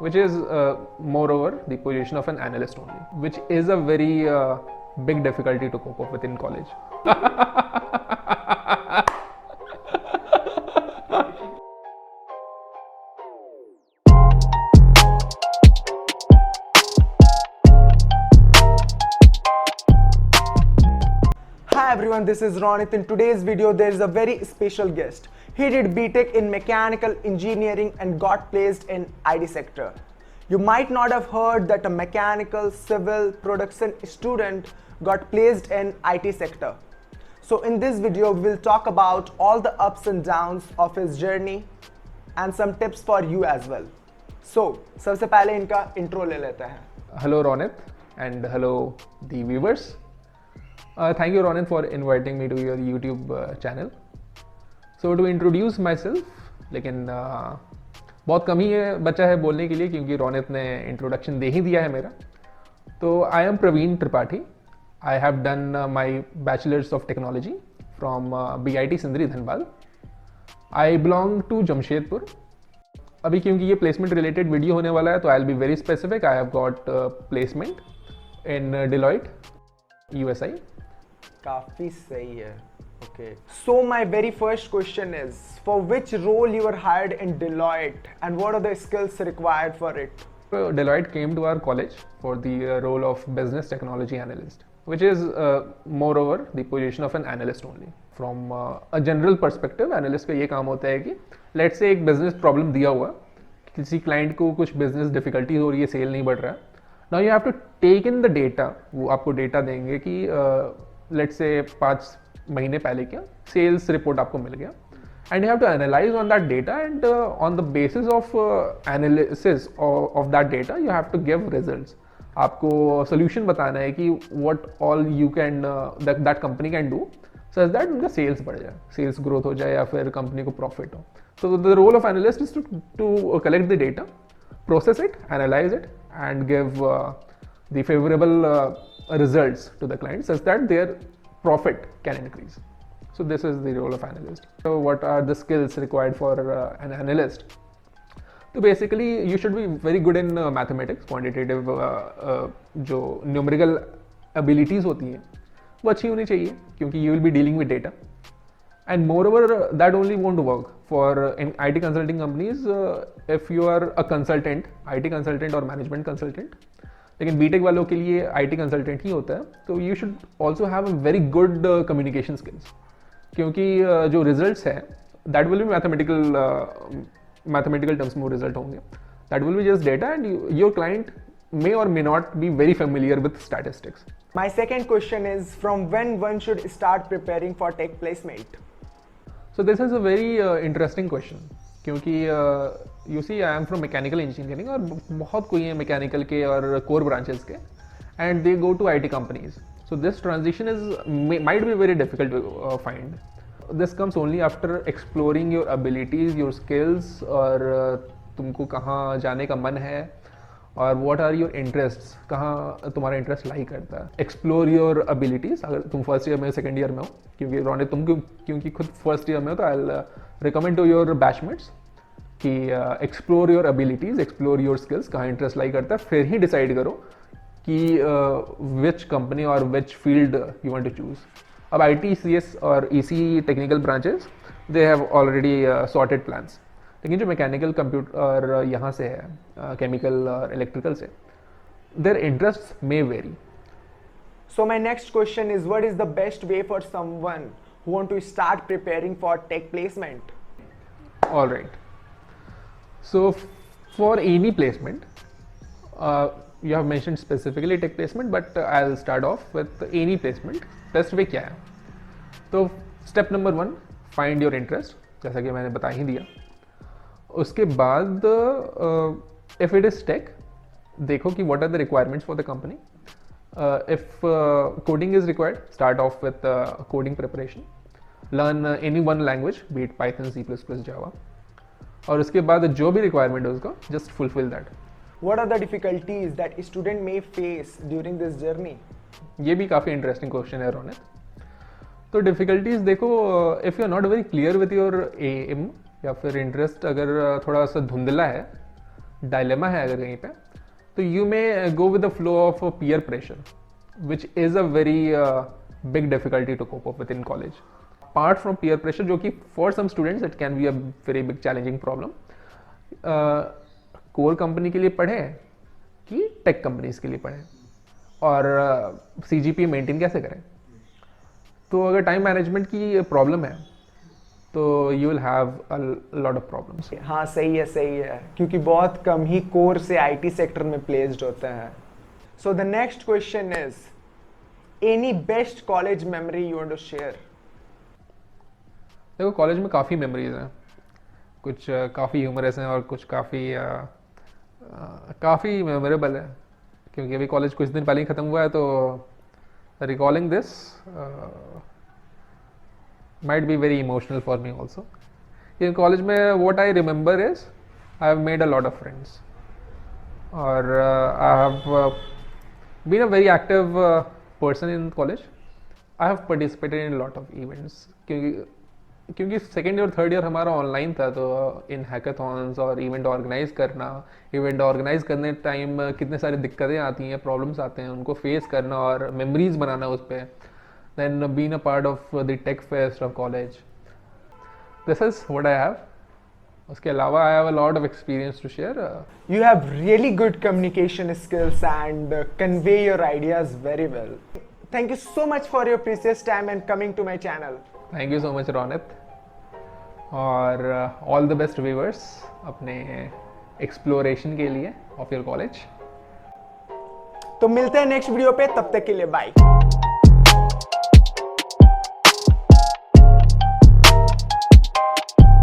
which is moreover the position of an analyst only, which is a very big difficulty to cope up with in college. Hi everyone, this is Ronit. In today's video, there is a very special guest. He did BTech in mechanical engineering and got placed in IT sector. You might not have heard that a mechanical civil production student got placed in IT sector. So in this video, we'll talk about all the ups and downs of his journey and some tips for you as well. So, सबसे पहले इनका intro ले लेते हैं. Hello Ronit and hello the viewers. Thank you Ronit for inviting me to your YouTube channel. So to introduce myself, लेकिन बहुत कम ही बचा है बोलने के लिए क्योंकि रोनित ने इंट्रोडक्शन दे ही दिया है मेरा. तो I am Praveen Tripathi. I have done my bachelors of technology from BIT Sindri Dhanbad. I belong to Jamshedpur. अभी क्योंकि ये प्लेसमेंट रिलेटेड वीडियो होने वाला है तो I will be very specific. I have got placement in Deloitte USA. काफी सही है. Okay. So my very first question is, for which role you were hired in Deloitte and what are the skills required for it? Deloitte came to our college for the role of business technology analyst, which is moreover the position of an analyst only. From a general perspective, analyst का ये काम होता है कि let's say एक business problem दिया हुआ, किसी client को कुछ business difficulty हो रही है, sale नहीं बढ़ रहा. Now you have to take in the data. वो आपको data देंगे कि let's say 5 महीने पहले क्या सेल्स रिपोर्ट आपको मिल गया and you have to analyse on that data and on the basis of analysis of that data you have to give results. आपको सोल्यूशन बताना है कि what all you can that company can do such that उनका sales बढ़ जाए, sales growth हो जाए या फिर कंपनी को प्रॉफिट हो. तो the role of analyst is to collect the data, process it, analyse it and give the favourable results to the client such that their profit can increase. So this is the role of analyst. So what are the skills required for an analyst? So basically you should be very good in mathematics, quantitative जो numerical abilities होती हैं वो अच्छी होनी चाहिए क्योंकि you will be dealing with data. And moreover that only won't work for in IT consulting companies if you are a consultant, IT consultant or management consultant. लेकिन BTech वालों के लिए IT कंसल्टेंट ही होता है. तो you should also have a very good communication skills क्योंकि जो रिजल्ट्स हैं that will be mathematical terms में रिजल्ट होंगे. That will be just data and your client may और may not be very familiar with statistics. My second question is, from when one should start preparing for tech placement? So this is a very interesting question क्योंकि you see I am from mechanical engineering और बहुत कोई है mechanical के और core branches के and they go to IT companies. So this transition is might be very difficult to find. This comes only after exploring your abilities, your skills और तुमको कहाँ जाने का मन है और व्हाट आर योर इंटरेस्ट्स, कहाँ तुम्हारा इंटरेस्ट लाई करता है. Explore your abilities. अगर तुम फर्स्ट ईयर में सेकेंड ईयर में हो, क्योंकि रोनित तुम क्योंकि खुद फर्स्ट ईयर में हो तो I recommend to your batchmates कि explore your abilities, explore your skills, कहाँ इंटरेस्ट लाई करता है, फिर ही डिसाइड करो कि विच कंपनी और which field you want to choose. अब IT, CS और EC technical branches they have already sorted plans. लेकिन जो मैकेनिकल कंप्यूटर यहाँ से है, केमिकल और इलेक्ट्रिकल से, their interest may very. So my next question is, what is the best way for someone who want to start preparing for tech placement? All right. So for any placement, you have mentioned specifically tech placement, but I'll start off with any placement. Best way क्या है? तो step number 1, find your interest, जैसा कि मैंने बता ही दिया. उसके बाद if it is tech, देखो कि what are the requirements for the company. If coding is required, start off with coding preparation. Learn any one language, be it Python, C++, Java. और उसके बाद जो भी requirement है उसका just fulfill that. What are the difficulties that a student may face during this journey? ये भी काफ़ी इंटरेस्टिंग क्वेश्चन है रोनित. तो डिफ़िकल्टीज देखो, if you are not very clear with your aim या फिर इंटरेस्ट अगर थोड़ा सा धुंधला है, डायलेमा है अगर कहीं पे, तो you may go with the flow of peer pressure, which is a very big difficulty to cope up with in college. Apart from peer pressure, जो कि for some students it can be a very big challenging problem, core company के लिए पढ़ें कि tech companies के लिए पढ़ें, और CGPA मेंटेन कैसे करें. तो अगर टाइम मैनेजमेंट की प्रॉब्लम है तो you will have a lot of problems. हाँ सही है, क्योंकि बहुत कम ही कोर से IT सेक्टर में प्लेस्ड होते हैं. So the next question is, any best college memory you want to share? देखो, कॉलेज में काफ़ी मेमोरीज हैं, कुछ काफ़ी ह्यूमरस हैं और कुछ काफ़ी मेमोरेबल है, क्योंकि अभी कॉलेज कुछ दिन पहले ही ख़त्म हुआ है. तो recalling this might be very emotional for me also. In college में what I remember is I have made a lot of friends, और I have been a very active person in college. I have participated in a lot of events, क्योंकि second year third year हमारा online था, तो इन hackathons और event organise करने time कितने सारी दिक्कतें आती हैं, प्रॉब्लम्स आते हैं, उनको फेस करना और मेमोरीज बनाना उस पर. Then being a part of the tech fest of college. This is what I have. उसके अलावा I have a lot of experience to share. You have really good communication skills and convey your ideas very well. Thank you so much for your precious time and coming to my channel. Thank you so much Ronit. और all the best viewers अपने exploration के लिए of your college. तो मिलते हैं next video पे, तब तक के लिए बाय.